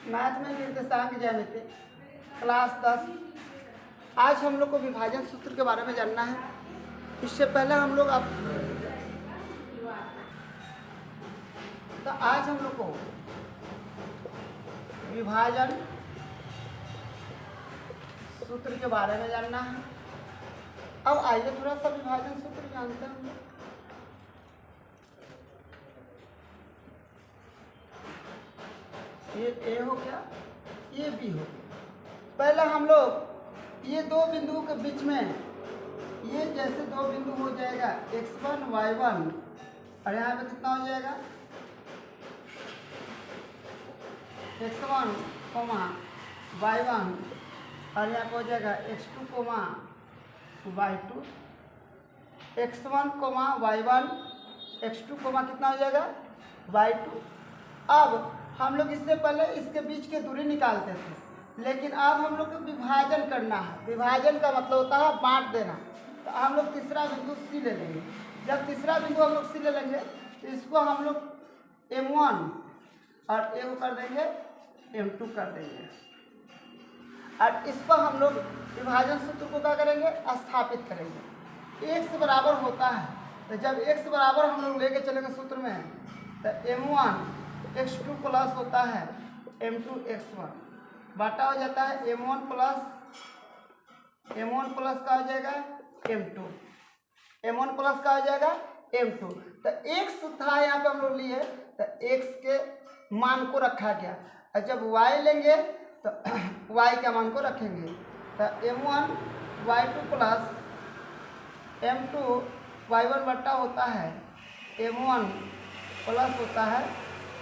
Math में निर्देशांक ज्यामिति क्लास 10। आज हम लोग को विभाजन सूत्र के बारे में जानना है। इससे पहले हम लोग आज हम लोग को विभाजन सूत्र के बारे में जानना है। अब आइए थोड़ा सा विभाजन सूत्र जानते हैं हम लोग। ये ए हो गया, ये बी हो गया। पहले हम लोग ये दो बिंदुओं के बीच में ये जैसे दो बिंदु हो जाएगा x1 y1 और यहाँ पे कितना हो जाएगा x1, y1 और यहाँ पे हो जाएगा x2, y2। x1, y1 x2, कितना हो जाएगा y2। अब हम लोग इससे पहले इसके बीच की दूरी निकालते थे, लेकिन अब हम लोग को विभाजन करना है। विभाजन का मतलब होता है बांट देना। तो हम लोग तीसरा बिंदु सी ले लेंगे। जब तीसरा बिंदु हम लोग सी ले लेंगे तो इसको हम लोग m1 और a को कर देंगे m2 कर देंगे। और इस पर हम लोग विभाजन सूत्र को क्या करेंगे, स्थापित करेंगे। x बराबर होता है, तो जब x बराबर हम लोग लेके चलेंगे सूत्र में तो m1 x2 प्लस होता है m2 x1 बाटा हो जाता है m1 प्लस का हो जाएगा m2, m1 प्लस का हो जाएगा m2। तो x था यहाँ पे हम लोग लिए, तो x के मान को रखा गया और जब y लेंगे तो y के मान को रखेंगे। तो m1 y2 plus m2 y1 बटा होता है m1 प्लस होता है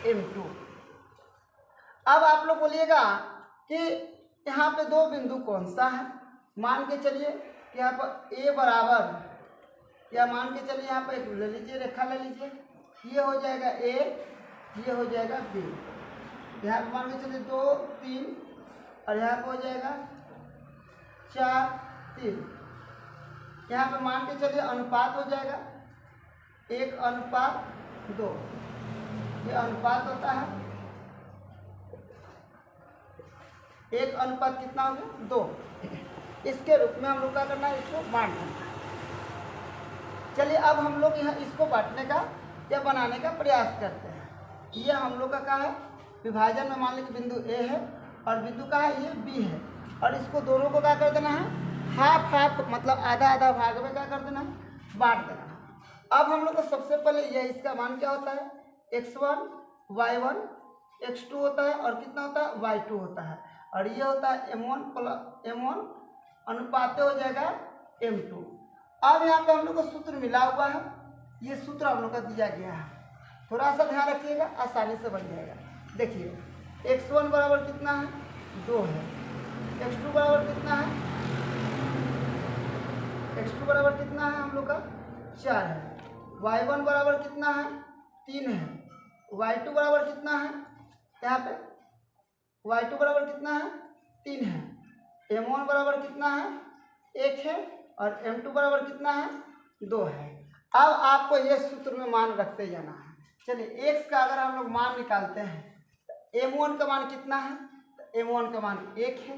m2। अब आप लोग बोलिएगा कि यहाँ पे दो बिंदु कौन सा है। मान के चलिए कि यहाँ पर a बराबर, या मान के चलिए यहाँ पर एक ले लीजिए, रेखा ले लीजिए। ये हो जाएगा a, ये हो जाएगा b। यहाँ पर मान के चलिए 2, 3 और यहाँ पर हो जाएगा 4, 3। यहाँ पे मान के चलिए अनुपात हो जाएगा 1:2। ये अनुपात होता है 1 कितना हो गया 2। इसके रूप में हम लोग क्या करना है, इसको बांटना है। चलिए अब हम लोग यहाँ इसको बांटने का या बनाने का प्रयास करते हैं। ये हम लोग का क्या है, विभाजन में मान लीजिए बिंदु ए है और बिंदु का है ये बी है, और इसको दोनों को क्या कर देना है, हाफ हाफ मतलब आधा आधा भाग में क्या कर देना है, बांट देना है। अब हम लोग को सबसे पहले ये इसका मान क्या होता है, x1 y1 x2 होता है और कितना होता है y2 होता है, और ये होता है m1 अनुपात हो जाएगा m2। अब यहाँ पे हम लोग को सूत्र मिला हुआ है, ये सूत्र हम लोग का दिया गया है। थोड़ा सा ध्यान रखिएगा, आसानी से बन जाएगा। देखिए x1 बराबर कितना है 2 है, x2 बराबर कितना है, x2 बराबर कितना है हम लोग का 4 है, y1 बराबर कितना है 3 है, y2 बराबर कितना है, यहाँ पे y2 बराबर कितना है 3 है, m1 बराबर कितना है 1 है और m2 बराबर कितना है 2 है। अब आपको ये सूत्र में मान रखते जाना है। चलिए x का अगर हम लोग मान निकालते हैं तो m1 का मान कितना है, तो m1 का मान 1 है,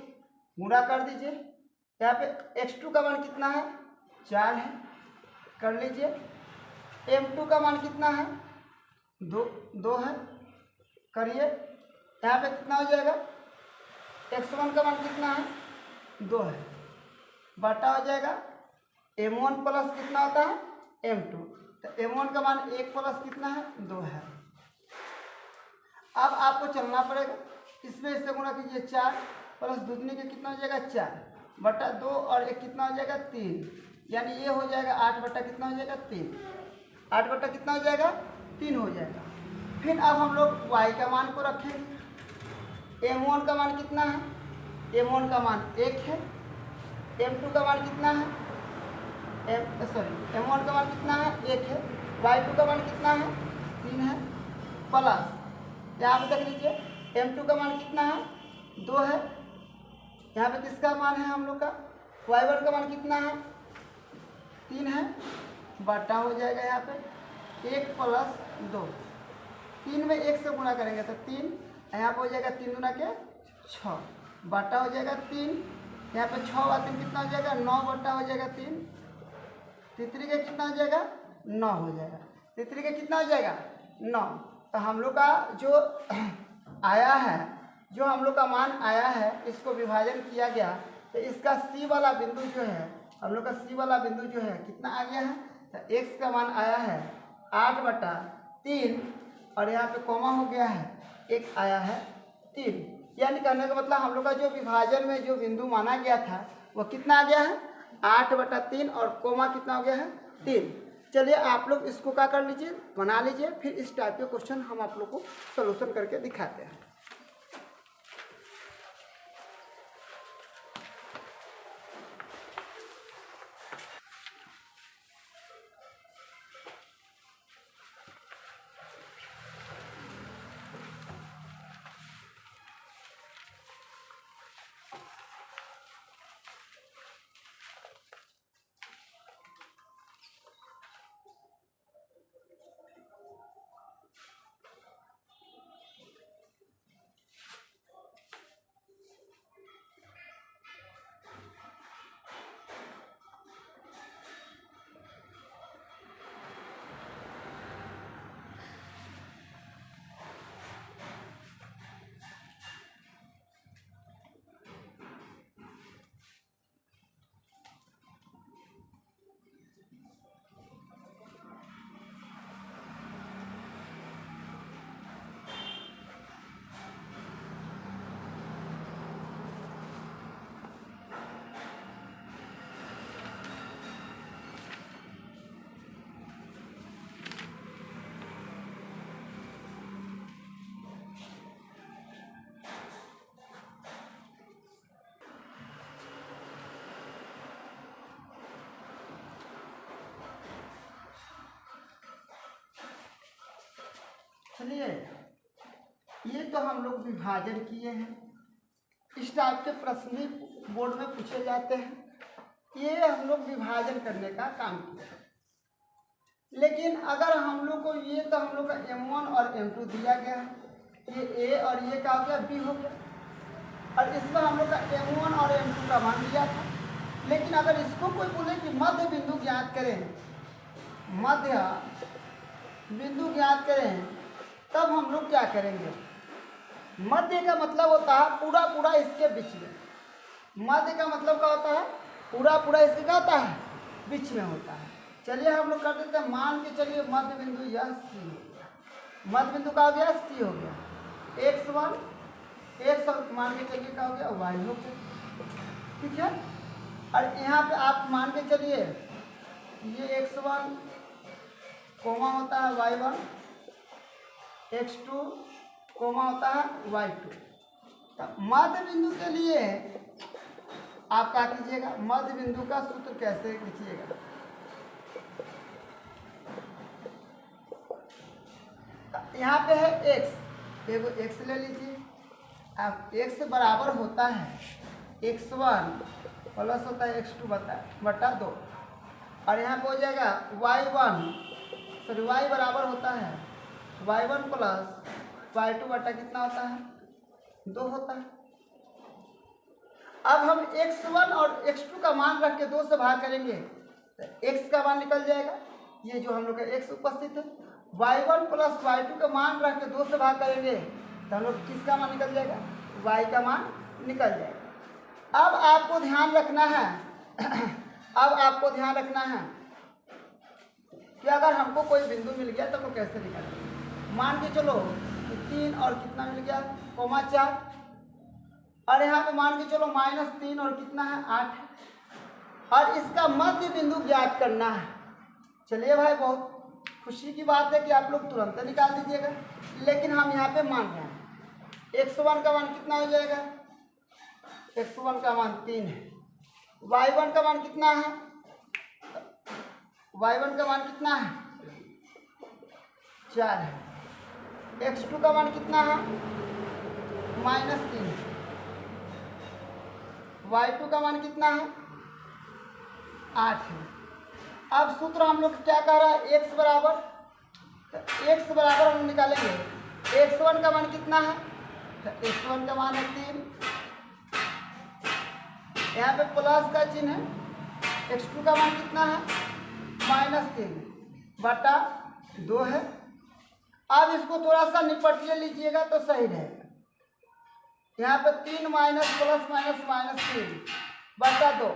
गुणा कर दीजिए। यहाँ पे x2 का मान कितना है 4 है, कर लीजिए। m2 का मान कितना है 2 है, करिए। यहाँ पे कितना हो जाएगा, x1 का मान कितना है 2 है, बटा हो जाएगा m1 प्लस कितना होता है m2। तो m1 का मान 1 प्लस कितना है 2 है। अब आपको चलना पड़ेगा, इसमें इससे गुणा कीजिए 4 प्लस दूसरी के कितना हो जाएगा 4 बटा 2 और 1 कितना हो जाएगा 3, यानी ये हो जाएगा 8 बटा कितना हो जाएगा 3। 8 बटा कितना हो जाएगा 3 हो जाएगा। फिर अब हम लोग y का मान को रखेंगे। m1 का मान कितना है, m1 का मान 1 है, m2 का मान कितना है, m1 का मान कितना है 1 है, y2 का मान कितना है 3 है, प्लस यहाँ पे देख लीजिए m2 का मान कितना है 2 है। यहाँ पे किसका मान है हम लोग का, y1 का मान कितना है 3 है, बटा हो जाएगा यहाँ पे 1 प्लस 2। 3 में 1 से गुणा करेंगे तो 3, यहाँ पे हो जाएगा 3 गुना के 6 बटा हो जाएगा 3, यहाँ पे 6 और 3 कितना हो जाएगा 9 बटा हो जाएगा 3, तितरी का कितना हो जाएगा 9 हो जाएगा, तितरी का कितना हो जाएगा 9। तो हम लोग का जो आया है, जो हम लोग का मान आया है, इसको विभाजन किया गया तो इसका सी वाला बिंदु जो है, हम लोग का सी वाला बिंदु जो है कितना आ गया है, तो एक्स का मान आया है 8/3 और यहाँ पे कॉमा हो गया है, एक आया है 3। यानी कहने का मतलब हम लोग का जो विभाजन में जो बिंदु माना गया था वो कितना आ गया है 8/3 और कोमा कितना हो गया है 3। चलिए आप लोग इसको क्या कर लीजिए, बना लीजिए, फिर इस टाइप के क्वेश्चन हम आप लोग को सोल्यूशन करके दिखाते हैं। चलिए ये तो हम लोग विभाजन किए हैं, इस टाइप के प्रश्न बोर्ड में पूछे जाते हैं, ये हम लोग विभाजन करने का काम किया। लेकिन अगर हम लोग को ये तो हम लोग का M1 और M2 दिया गया है, ये A और ये क्या हो गया B हो गया, और इसमें हम लोग का M1 और M2 का मान दिया था। लेकिन अगर इसको कोई बोले कि मध्य बिंदु ज्ञात करें, मध्य बिंदु ज्ञात करें, तब हम लोग क्या करेंगे, मध्य का मतलब होता है पूरा पूरा इसके बीच में, मध्य का मतलब क्या होता है पूरा पूरा इसके क्या होता है बीच में होता है। चलिए हम लोग कर देते हैं, मान के चलिए मध्य बिंदु यह सी हो गया, मध्य बिंदु का हो गया सी हो गया, x1 x मान के चलिए क्या हो गया y हो गया, ठीक है। और यहाँ पे आप मान के चलिए ये x1 कोमा होता है y1, x2 कोमा होता है y2। तो मध्य बिंदु के लिए आप क्या कीजिएगा, मध्य बिंदु का सूत्र कैसे लिखिएगा, यहाँ पे है x, देखो x ले लीजिए, अब x बराबर होता है x1 प्लस होता है x2 बटा 2, और यहाँ पे हो जाएगा y1 सॉरी y बराबर होता है y1 प्लस y2 बटा कितना होता है 2 होता है। अब हम x1 और x2 का मान रख के 2 से भाग करेंगे तो x का मान निकल जाएगा, ये जो हम लोग का x उपस्थित है, y1 प्लस y2 का मान रख के 2 से भाग करेंगे तो हम लोग किसका मान निकल जाएगा, y का मान निकल जाएगा। अब आपको ध्यान रखना है अब आपको ध्यान रखना है कि अगर हमको कोई बिंदु मिल गया तो वो कैसे निकालेंगे। मान के चलो कि 3 और कितना मिल गया कोमा 4, और यहाँ पे मान के चलो -3 और कितना है 8 है, और इसका मध्य बिंदु ज्ञात करना है। चलिए भाई, बहुत खुशी की बात है कि आप लोग तुरंत निकाल दीजिएगा, लेकिन हम यहाँ पे मान रहे हैं x1 का मान कितना हो जाएगा, x1 का मान 3 है, y1 का मान कितना है, y1 का मान कितना है 4 है, x2 का मान कितना है -3 है, y2 का मान कितना है 8 है। अब सूत्र हम लोग क्या कह रहा है, x बराबर, तो x बराबर हम निकालेंगे x1 का मान कितना है तो x1 का मान है 3, यहाँ पे प्लस का चिन्ह है, x2 का मान कितना है -3 बटा 2 है। अब इसको थोड़ा सा निपट लीजिएगा तो सही रहेगा। यहाँ पे 3 माइनस प्लस माइनस -3 बटा 2,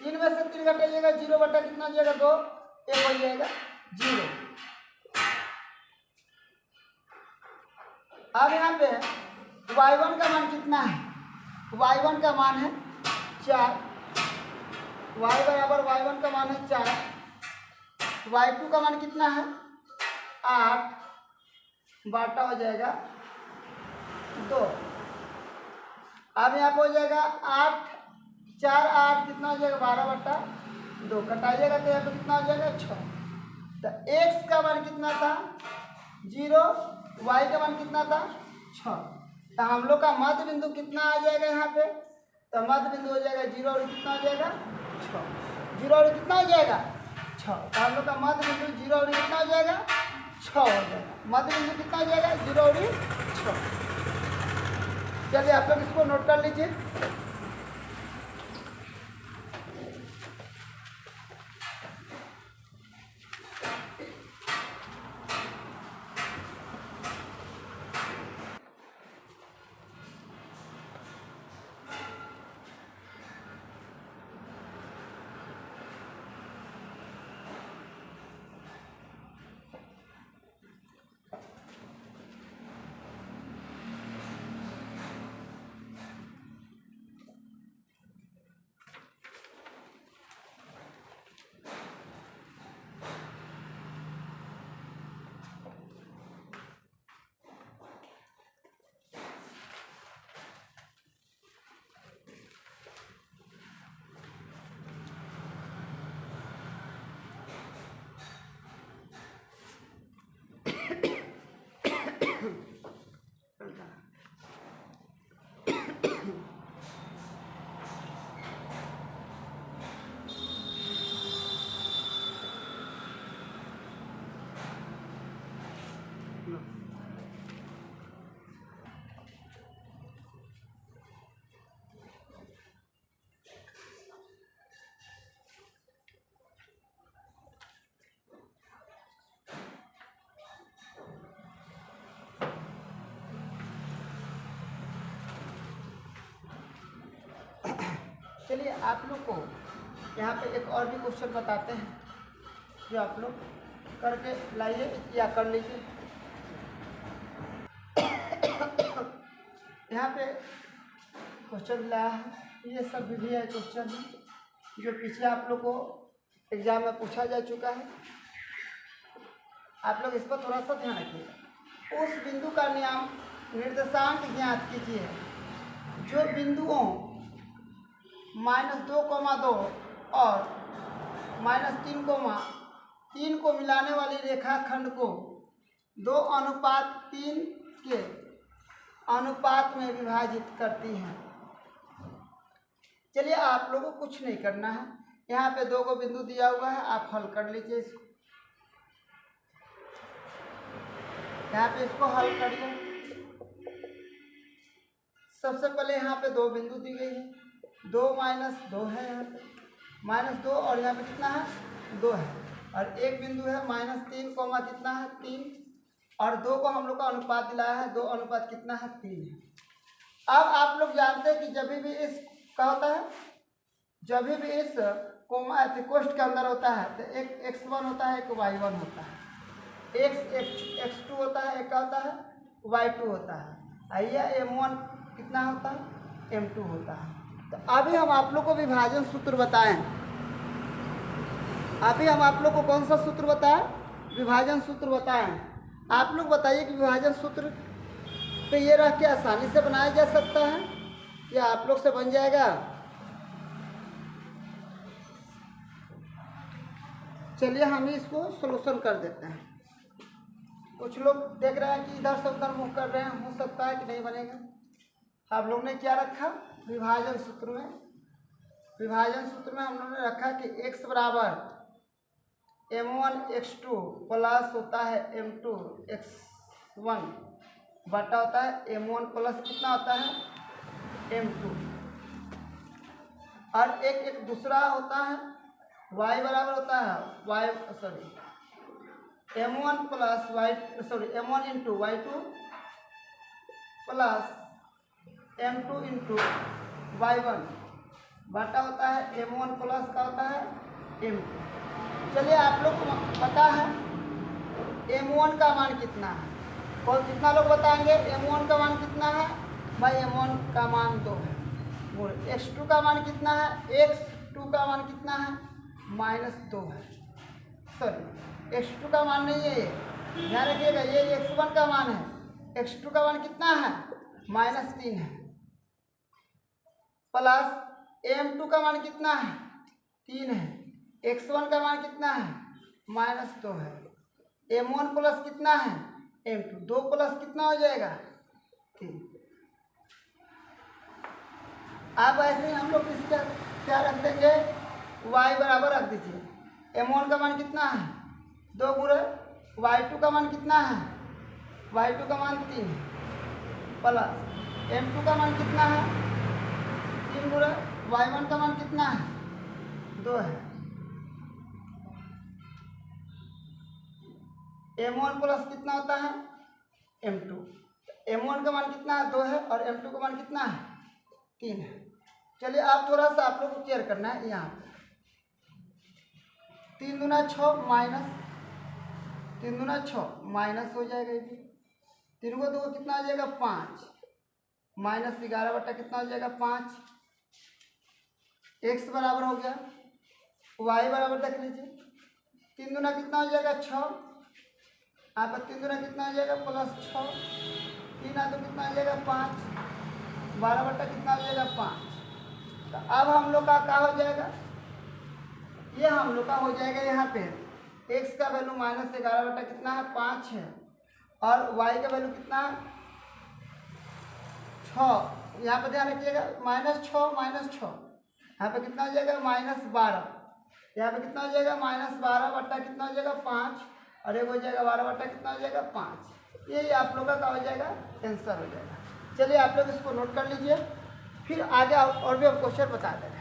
3 में से 3 घटाइएगा 0 बटा कितना हो जाएगा 2, 1 हो जाएगा 0। अब यहाँ पे y1 का मान कितना है, y1 का मान है 4, y बराबर y1 का मान है 4, y2 का मान कितना है 8 बाटा हो जाएगा 2। अब यहाँ पे हो जाएगा 8 4 8 कितना हो जाएगा 12 बटा 2, कटाइएगा तो यहाँ पे कितना हो जाएगा 6। तो x का मान कितना था 0, y का मान कितना था 6। तो हम लोग का मध्य बिंदु कितना आ जाएगा यहाँ पे, तो मध्य बिंदु हो जाएगा 0 और कितना हो जाएगा 6, 0 और कितना हो जाएगा 6। तो हम लोग का मध्य बिंदु 0 और कितना हो जाएगा 6 हो जाएगा, मध्य बिंदु कितना हो जाएगा 0 और 6। चलिए आप लोग इसको नोट कर लीजिए। चलिए आप लोग को यहाँ पे एक और भी क्वेश्चन बताते हैं जो आप लोग करके लाइए या कर लीजिए। यहाँ पे क्वेश्चन लाया है, ये सब विधि है क्वेश्चन जो पीछे आप लोग को एग्जाम में पूछा जा चुका है। आप लोग इस पर थोड़ा सा ध्यान रखिएगा। उस बिंदु का नियम निर्देशांक ज्ञात कीजिए जो बिंदुओं -2,2 और -3,3 को मिलाने वाली रेखाखंड को 2:3 के अनुपात में विभाजित करती हैं। चलिए आप लोगों को कुछ नहीं करना है, यहाँ पे 2 को बिंदु दिया हुआ है, आप हल कर लीजिए इसको। यहाँ पे इसको हल करिए। सबसे पहले यहाँ पे 2 बिंदु दी गई है, 2 - 2 है, यहाँ पे -2 और यहाँ पे कितना है 2 है, और एक बिंदु है -3, कितना है 3, और 2 को हम लोग का अनुपात दिलाया है, 2 अनुपात कितना है 3 है। अब आप लोग जानते हैं कि जब भी इस क्या होता है, जब भी इस कोमा कोष्ठ के अंदर होता है तो एक x1 होता है, एक y1 होता है, x2 होता है, एक होता है y2 होता है, आइए m1 कितना होता है m2 होता है। तो अभी हम आप लोग को विभाजन सूत्र बताएं, अभी हम आप लोग को कौन सा सूत्र बताएं, विभाजन सूत्र बताएं। आप लोग बताइए कि विभाजन सूत्र तो ये रह के आसानी से बनाया जा सकता है या आप लोग से बन जाएगा। चलिए हम इसको सॉल्यूशन कर देते हैं। कुछ लोग देख रहे हैं कि इधर से उधर मुँह कर रहे हैं, हो सकता है कि नहीं बनेगा। आप लोग ने क्या रखा विभाजन सूत्र में, विभाजन सूत्र में हम लोगों ने रखा कि x बराबर m1 x2 प्लस होता है m2 x 1 बटा होता है m1 प्लस कितना होता है m2। और एक दूसरा होता है y बराबर होता है m1 plus m1 into y2 plus m2 into y1 बटा होता है m1 प्लस का होता है m2। चलिए आप लोग को पता है m1 का मान कितना है, और कितना लोग बताएंगे m1 का मान कितना है? भाई m1 का मान 2 है। x2 का मान कितना है? x2 का मान कितना है? -2 है। सॉरी x2 का मान नहीं है, ये ध्यान रखिएगा, ये x1 का मान है। x2 का मान कितना है? -3 है। प्लस m2 का मान कितना है? 3 है। x1 का मान कितना है? -2 है। m1 प्लस कितना है? m2। 2 प्लस कितना हो जाएगा? 3। अब ऐसे ही हम लोग इसका क्या रख देंगे? y बराबर रख दीजिए। m1 का मान कितना है? 2 गुणे y2 का मान कितना है? y2 का मान 3 है। प्लस m2 का मान कितना है? 3 गुणे y1 का मान कितना है? 2 है। m1 प्लस कितना होता है? m2। m1 का मान कितना है? 2 है। और m2 का मान कितना है? 3 है। चलिए आप थोड़ा सा आप लोग को क्लियर करना है। यहाँ 3 दूना 6 माइनस 3 दूना 6 माइनस हो जाएगा। ये 3 को 2 कितना हो जाएगा? 5 माइनस 11 बटा कितना हो जाएगा? 5। x बराबर हो गया, y बराबर देख लीजिए। 3 दूना कितना हो जाएगा? 6। यहाँ पर 3 दूना कितना हो जाएगा? +6। 3 आ तो कितना हो जाएगा? 5। 12 बटा कितना हो जाएगा? 5। तो अब हम लोग का क्या हो जाएगा? ये हम लोग का हो जाएगा यहाँ पे x का वैल्यू -11 बटा कितना है? 5 है। और y का वैल्यू कितना है? 6। यहाँ पर ध्यान रखिएगा, -6 यहाँ पे कितना हो जाएगा? -12। यहाँ पे कितना हो जाएगा? -12 बटा कितना हो जाएगा? 5। और एक हो जाएगा 12 बटा कितना हो जाएगा? 5। ये आप लोग का क्या हो जाएगा? आंसर हो जाएगा। चलिए आप लोग इसको नोट कर लीजिए, फिर आगे और भी हम क्वेश्चन बता दे रहे हैं।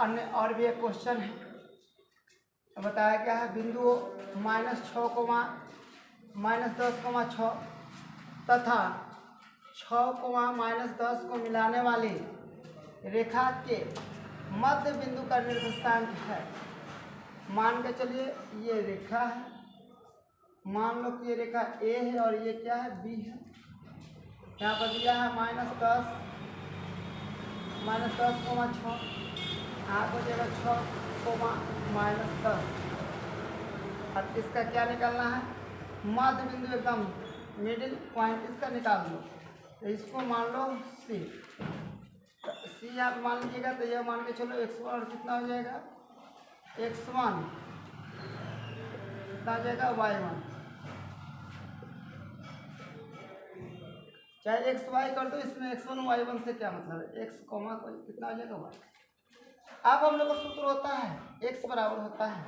अन्य और भी एक क्वेश्चन है, बताया गया है बिंदु -6,-10,6 तथा 6,-10 को मिलाने वाली रेखा के मध्य बिंदु का निर्देशांक है। मान के चलिए ये रेखा है, मान लो कि ये रेखा ए है और ये क्या है, बी है। यहाँ पर दिया है -10, -10,6, यहाँ पर जाएगा 6,-10। अब इसका क्या निकालना है, मध्य बिंदु एकदम मिडिल पॉइंट इसका निकाल लो। तो इसको मान लो सी, तो सी आप मान लीजिएगा। तो यह मान के चलो x1 और कितना हो जाएगा, x1 कितना हो जाएगा, y1, चाहे x y कर दो, इसमें x1 y1 से क्या मतलब है, x कॉमा कितना हो जाएगा, y। अब हम लोग का सूत्र होता है x बराबर होता है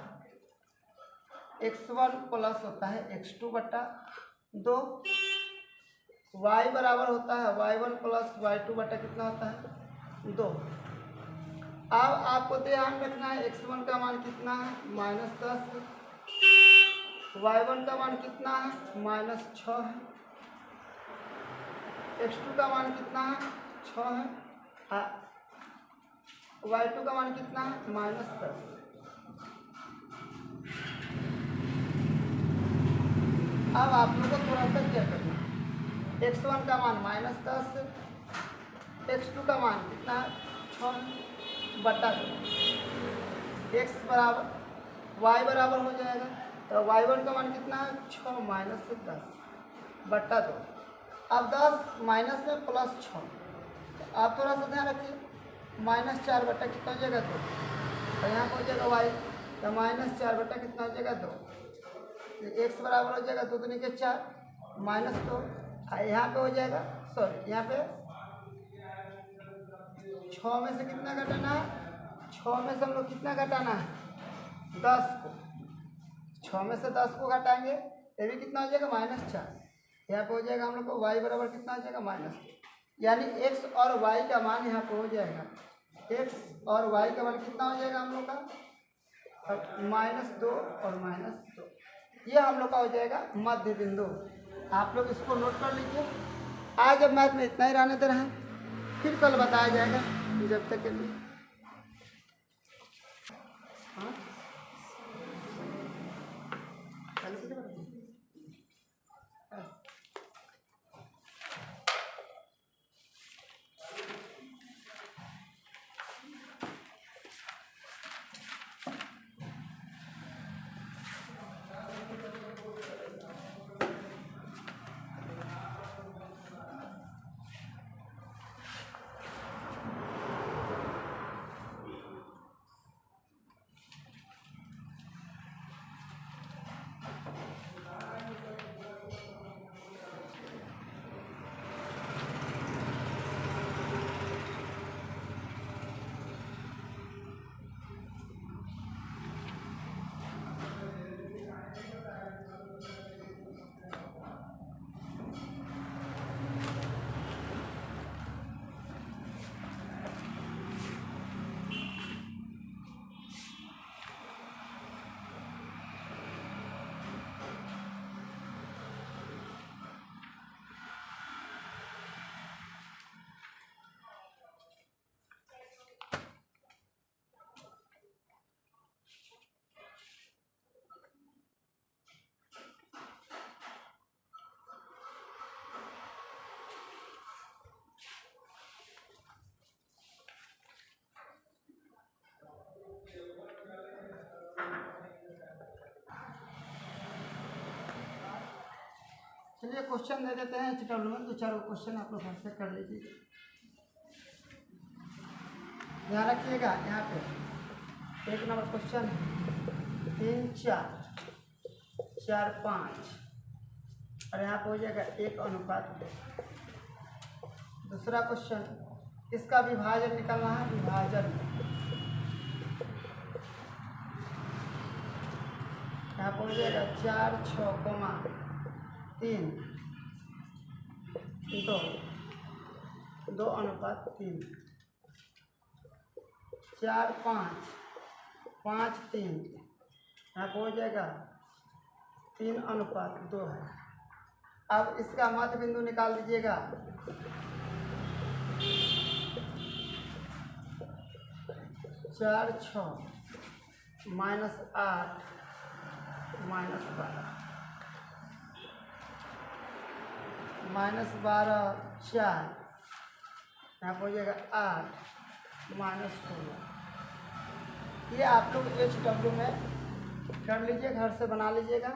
x1 प्लस होता है x2/2, y बराबर होता है y1 प्लस y2 बटा कितना होता है 2। अब आपको ध्यान रखना है x1 का मान कितना है, -10, y1 का मान कितना है, -6 है, x2 का मान कितना है, 6 है, y2 का मान कितना है, -10। अब आप लोग को थोड़ा सा क्या करना है, x1 का मान -10, x2 का मान कितना है, 6 बटा 2, x बराबर y बराबर हो जाएगा। तो y1 का मान कितना है, 6 माइनस 10 बटा 2। अब 10 माइनस में प्लस 6, तो आप थोड़ा सा ध्यान रखिए, -4 बटा कितना हो जाएगा, 2। तो यहाँ पर हो जाएगा y, तो -4 बटा कितना हो जाएगा, 2। x बराबर हो जाएगा 2 दूनी के 4 -2। यहाँ पे हो जाएगा, सॉरी यहाँ पे 6 में से कितना घटाना है, 6 में से हम लोग कितना घटाना है, 10 को। 6 में से 10 को घटाएंगे, ये भी कितना हो जाएगा, -4। यहाँ पे हो जाएगा हम लोग को y बराबर कितना हो जाएगा, -2। यानी x और y का मान यहाँ पे हो जाएगा, x और y का मान कितना हो जाएगा हम लोग का, -2 और -2। ये हम लोग का हो जाएगा मध्य बिंदु। आप लोग इसको नोट कर लीजिए। आज अब मैथ में इतना ही रहने दे रहे हैं, फिर कल बताया जाएगा। जब तक के लिए हाँ चलिए क्वेश्चन दे देते हैं HW में, 2-4 क्वेश्चन आप लोग घर से कर लीजिए। ध्यान रखिएगा, यहाँ पे 1 नंबर क्वेश्चन 3, 4, 4, 5 और यहाँ पे हो जाएगा 1:2। दूसरा क्वेश्चन, इसका विभाजन निकालना है, विभाजन यहाँ पे हो जाएगा 4, 6, 3, 2, 2:3। 4 5 5 3, यहाँ पर हो जाएगा 3:2 है। अब इसका मध्य बिंदु निकाल दीजिएगा। 4 6 -8 -12 -12 4, यहाँ पर हो जाएगा 8 -16। ये आप लोग HW में कर लीजिए, घर से बना लीजिएगा।